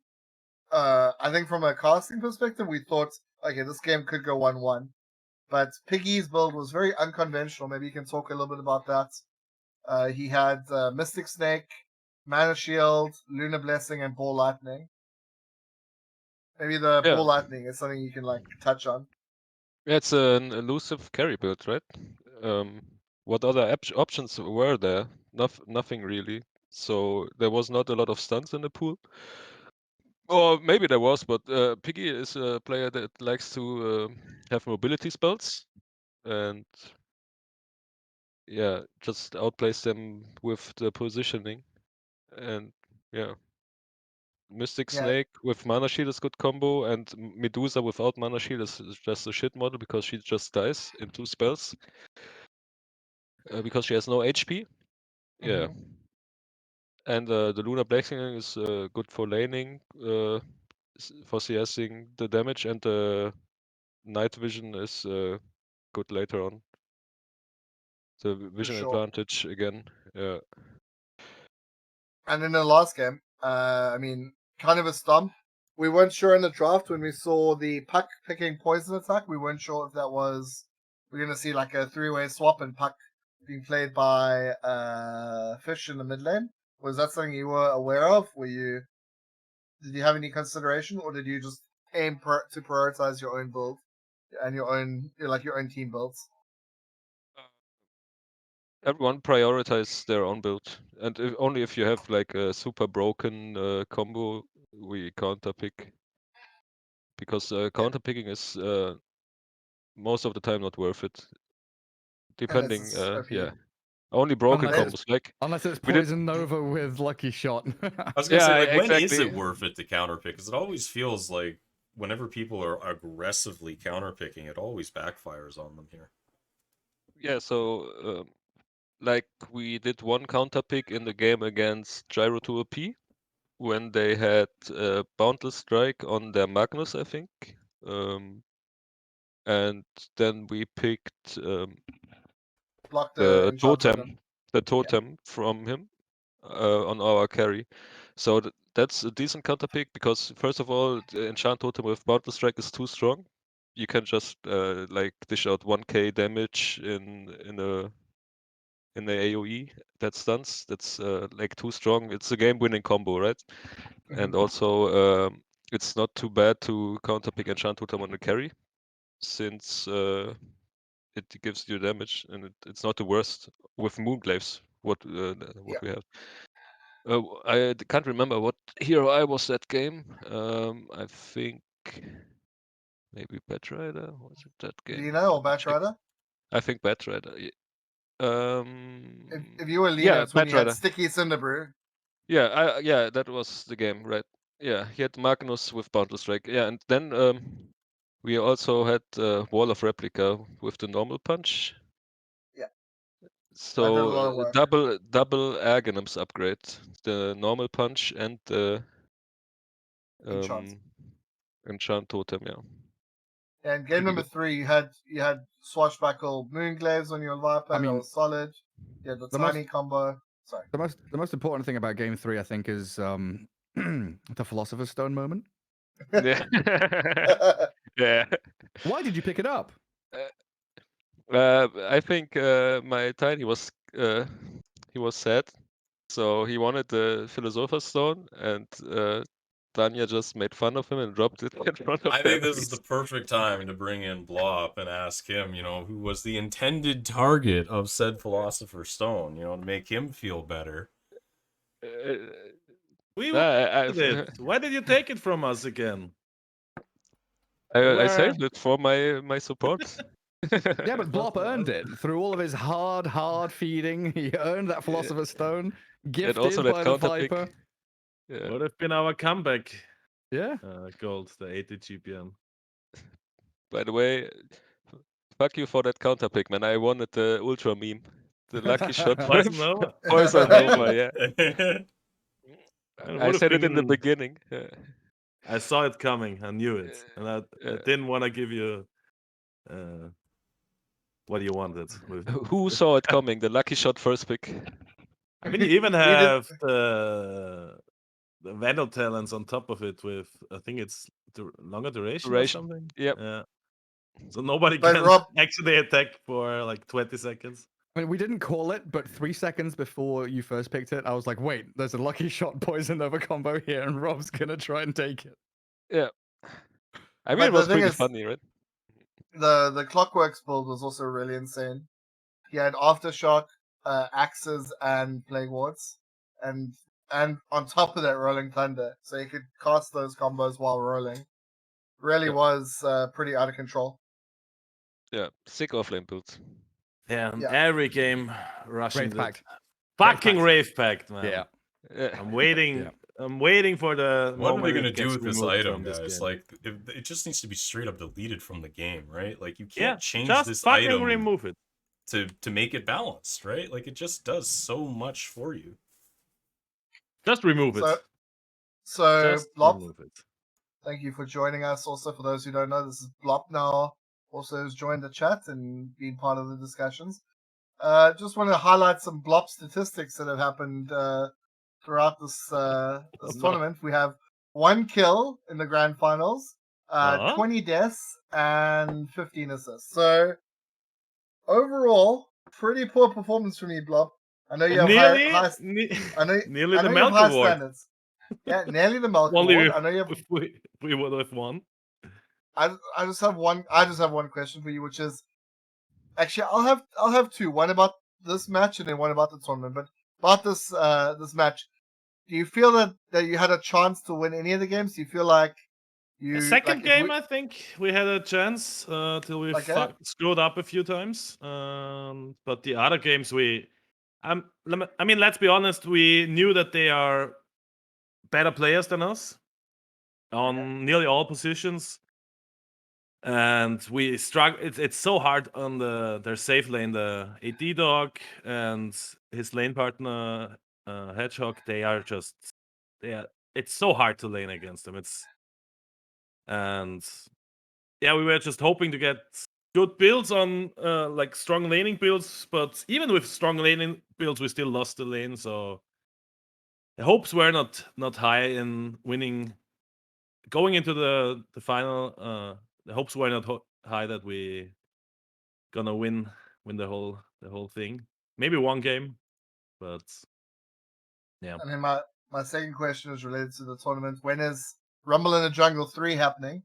I think from a casting perspective we thought, okay, this game could go 1-1. But Piggy's build was very unconventional. Maybe you can talk a little bit about that. He had Mystic Snake, Mana Shield, Lunar Blessing, and Ball Lightning. Maybe the Ball Lightning is something you can touch on. Yeah, it's an elusive carry build, right? What other options were there? Nothing really. So there was not a lot of stuns in the pool. Or maybe there was, but Piggy is a player that likes to have mobility spells, and just outplays them with the positioning, and Mystic Snake with Mana Shield is good combo, and Medusa without Mana Shield is just a shit model because she just dies in 2 spells. Because she has no HP. Yeah. And the Lunar Blessing is good for laning, for CSing the damage, and the Night Vision is good later on. The vision advantage again. Yeah. And in the last game, I mean, kind of a stump. We weren't sure in the draft when we saw the Puck picking poison attack. We weren't sure if that was we're gonna see like a 3-way swap and Puck being played by Fish in the mid lane. Was that something you were aware of? Did you have any consideration, or did you just aim to prioritize your own build and your own team builds? Everyone prioritize their own build, and only if you have like a super broken combo, we counter pick. Because counter picking is most of the time not worth it. Depending, only broken combos. Unless it's Poison Nova with Lucky Shot. I was gonna say, when is it worth it to counter pick? Because it always feels like whenever people are aggressively counter picking, it always backfires on them here. Yeah, so like we did one counter pick in the game against Gyro 2OP when they had Boundless Strike on their Magnus, I think. And then we picked the totem from him on our carry. So that's a decent counter pick because first of all, the enchant totem with Boundless Strike is too strong. You can just like dish out 1k damage in the AoE that stuns. That's like too strong. It's a game-winning combo, right? And also, it's not too bad to counter pick enchant totem on the carry, since it gives you damage, and it's not the worst with Moonglaves. What we have. I can't remember what hero I was that game. I think maybe Batrider. Was it that game? Lina or Batrider? I think Batrider. If you were Lina, it's when you had Sticky Cinderbrew. Yeah, that was the game, right? Yeah, he had Magnus with Boundless Strike. Yeah, and then we also had Wall of Replica with the normal punch. Yeah. So double Aghanim's upgrade, the normal punch and the enchant totem, yeah. And game number 3, you had Swashbuckle Moonglaves on your Viper. That was solid. You had the tiny combo. Sorry. The most important thing about game 3, I think, is the Philosopher's Stone moment. Yeah. Yeah. Why did you pick it up? I think my tiny was he was sad, so he wanted the Philosopher's Stone, and Danya just made fun of him and dropped it in front of I think this is families. the perfect time to bring in Blop and ask him, who was the intended target of said Philosopher's Stone, to make him feel better. We wanted it. Why did you take it from us again? I saved it for my support. Yeah, but Blop earned it through all of his hard feeding. He earned that Philosopher's Stone, gifted also that by the counter Viper. pick. Yeah. Would have been our comeback. Yeah. Gold, the 80 GPM. By the way, fuck you for that counter pick, man. I wanted the Ultra meme. The lucky shot. Poison Nova? Poison Nova, yeah. I said it in the beginning. Yeah. I saw it coming. I knew it. And I didn't want to give you what you wanted. Who saw it coming? The lucky shot first pick. I mean, you even have the Vandal talents on top of it with, I think it's longer duration or something. Yep. Yeah. So nobody can actually attack for like 20 seconds. I mean, we didn't call it, but 3 seconds before you first picked it, I was like, wait, there's a lucky shot Poison Nova combo here, and Rob's gonna try and take it. Yeah. I mean, it was pretty funny, right? The Clockworks build was also really insane. He had Aftershock, Axes, and Plague Wards, and on top of that, Rolling Thunder, so he could cast those combos while rolling. Really was pretty out of control. Yeah, sick offlane builds. Yeah, every game rushing Wraith Pact. Fucking Wraith Pact, man. Yeah. I'm waiting. Yeah. I'm waiting for the. What are they gonna do with this item, guys? This like, it just needs to be straight up deleted from the game, right? Like, you can't change just this fucking item remove it to make it balanced, right? Like, it just does so much for you. Just remove it. So Blop, thank you for joining us. Also, for those who don't know, this is Blop now. Also has joined the chat and been part of the discussions. Just want to highlight some Blop statistics that have happened throughout this tournament. We have 1 kill in the grand finals, 20 deaths, and 15 assists. So overall, pretty poor performance from you, Blop. I know you have nearly the Melk Award. Standards. Yeah, nearly the Melk Award. I know you have. If we would have won. I just have one question for you, which is actually I'll have two. One about this match and then one about the tournament. But about this match, do you feel that you had a chance to win any of the games? Do you feel like the second game, I think we had a chance till we screwed up a few times. But the other games I mean, let's be honest, we knew that they are better players than us on nearly all positions. And we struggle. It's so hard on their safe lane, the AD dog and his lane partner Hedgehog. It's so hard to lane against them. We were just hoping to get good builds on like strong laning builds, but even with strong laning builds, we still lost the lane. So the hopes were not high in winning, going into the final. The hopes were not high that we gonna win the whole thing. Maybe one game, but yeah. And then my second question is related to the tournament. When is Rumble in the Jungle 3 happening?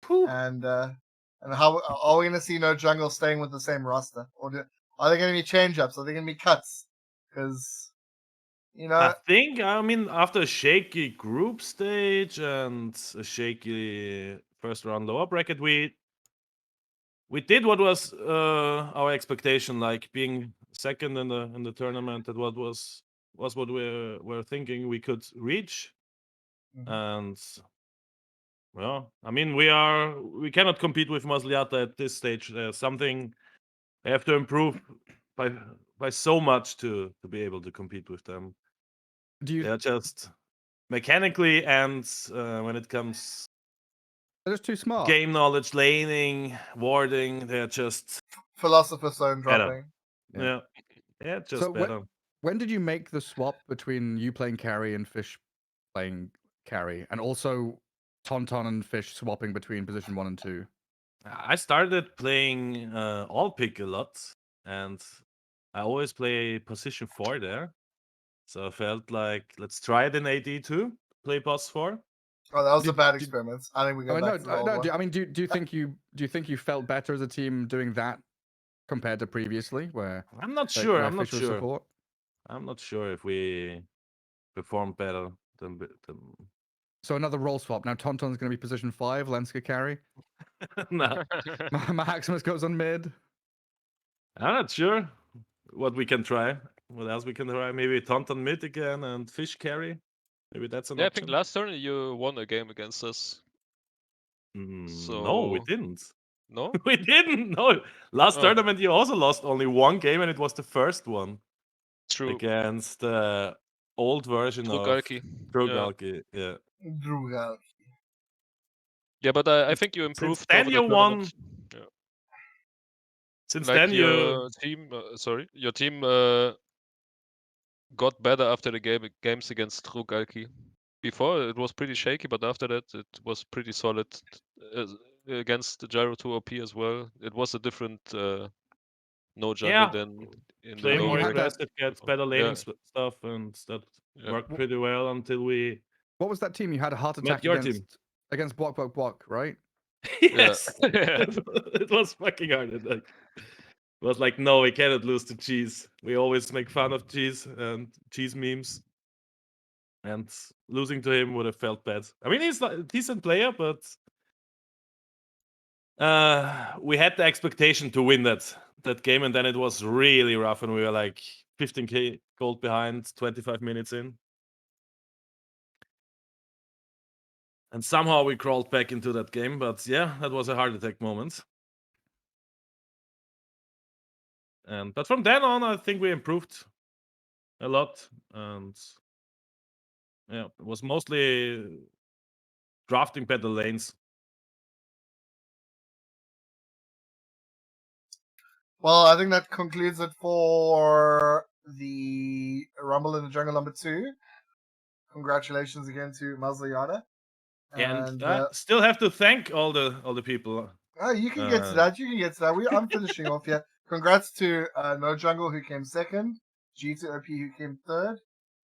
And how are we gonna see No Jungle staying with the same roster, or are there gonna be change ups? Are there gonna be cuts? Because I think after a shaky group stage and a shaky first round lower bracket, we did what was our expectation, like being second in the tournament. That was what we were thinking we could reach. And well, I mean, we cannot compete with Maslyata at this stage. There's something we have to improve by so much to be able to compete with them. They're just mechanically and when it comes, they're just too smart. Game knowledge, laning, warding, they're just Philosopher's Stone dropping. Yeah, just better. when did you make the swap between you playing carry and Fish playing carry, and also Tauntaun and Fish swapping between position 1 and 2? I started playing all pick a lot, and I always play position 4 there. So I felt like let's try it in AD too. Play boss 4. Oh, that was a bad experiment. I think we go back to the old one. I mean, do you think you felt better as a team doing that compared to previously, where I'm not sure. I'm not Fish was sure. support? I'm not sure if we performed better than. So another role swap. Now Tauntaun's going to be position 5, Lenska carry. No, Maximus goes on mid. I'm not sure what we can try. What else we can try? Maybe Tauntaun mid again and Fish carry. Maybe that's an Yeah, I option. think last turn you won a game against us. No, we didn't. No? We didn't. No. Last tournament you also lost only one game, and it was the first one. True. Against the old version of Drugalki. Yeah. Drugalki. Yeah, but I think you improved. Since then you won. Yeah. Since like then your team, your team got better after the games against Drugalki. Before it was pretty shaky, but after that it was pretty solid against the Gyro 2 OP as well. It was a different no jungle than in play the more low aggressive, get better laning stuff, and that worked pretty well until we. What was that team you had a heart attack against Block, right? Yes. It was fucking hard. It was like, no, we cannot lose to Cheese. We always make fun of Cheese and Cheese memes. And losing to him would have felt bad. I mean, he's a decent player, but we had the expectation to win that game, and then it was really rough, and we were like 15k gold behind, 25 minutes in. And somehow we crawled back into that game, but yeah, that was a heart attack moment. But from then on, I think we improved a lot, and yeah, it was mostly drafting better lanes. Well, I think that concludes it for the Rumble in the Jungle number 2. Congratulations again to Maslyata. And still have to thank all the people. Oh, you can get to that. You can get to that. I'm finishing off here. Congrats to No Jungle, who came second, G2OP, who came third,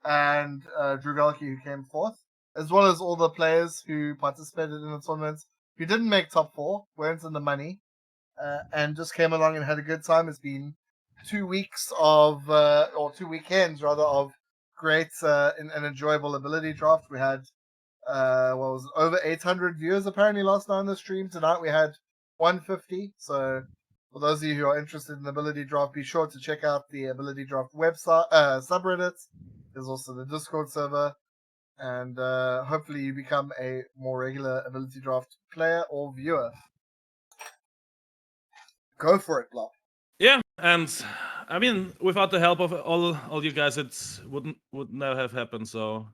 and Drugalki, who came fourth, as well as all the players who participated in the tournament who didn't make top 4, weren't in the money, and just came along and had a good time. It's been 2 weeks of, or 2 weekends rather, of great and enjoyable ability draft. We had over 800 viewers apparently last night on the stream. Tonight we had 150. So for those of you who are interested in ability draft, be sure to check out the ability draft website, subreddit. There's also the Discord server, and hopefully you become a more regular ability draft player or viewer. Go for it, Block. Yeah, and I mean, without the help of all you guys, it would never have happened. So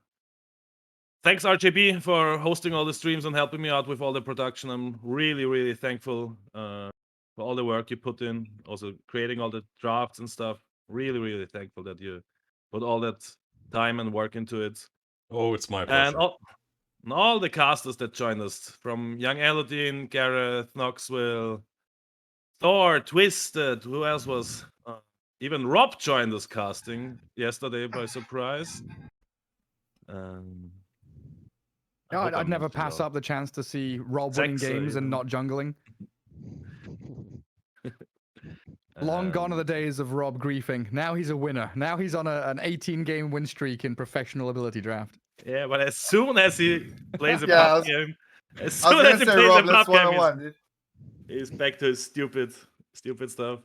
thanks RGB for hosting all the streams and helping me out with all the production. I'm really thankful for all the work you put in, also creating all the drafts and stuff. Really thankful that you put all that time and work into it. Oh, it's my pleasure. And all the casters that joined us, from Young Elodine, Gareth, Noxville, Thor, Twisted, who else was? Even Rob joined us casting yesterday by surprise. I'd never pass up the chance to see Rob winning games and not jungling. Long gone are the days of Rob griefing. Now he's a winner. Now he's on an 18-game win streak in professional ability draft. Yeah, but as soon as he plays a pub game, he's back to his stupid stuff.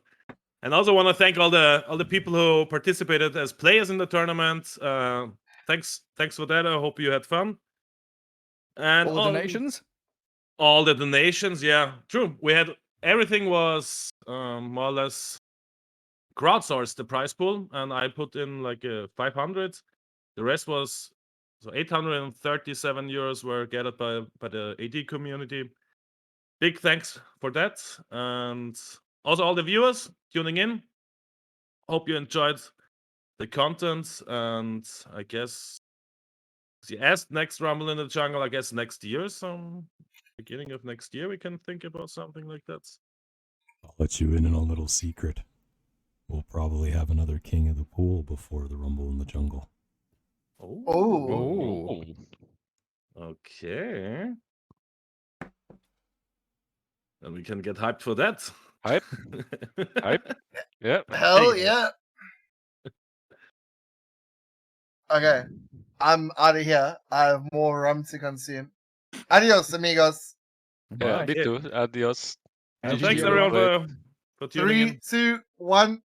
And I also want to thank all the people who participated as players in the tournament. Thanks for that. I hope you had fun. And all the donations? All the donations, yeah. True. Everything was more or less crowdsourced, the prize pool, and I put in like 500. The rest was 837 euros were gathered by the AD community. Big thanks for that. And also all the viewers tuning in. Hope you enjoyed the content, and I guess he asked next Rumble in the Jungle. I guess next year, some beginning of next year, we can think about something like that. I'll let you in on a little secret. We'll probably have another King of the Pool before the Rumble in the Jungle. Oh. Okay. And we can get hyped for that. Hype. Yeah. Hell yeah. Okay. I'm out of here. I have more rum to consume. Adios, amigos. Yeah, me too. Adios. And thanks everyone for tuning in. 3, 2, 1.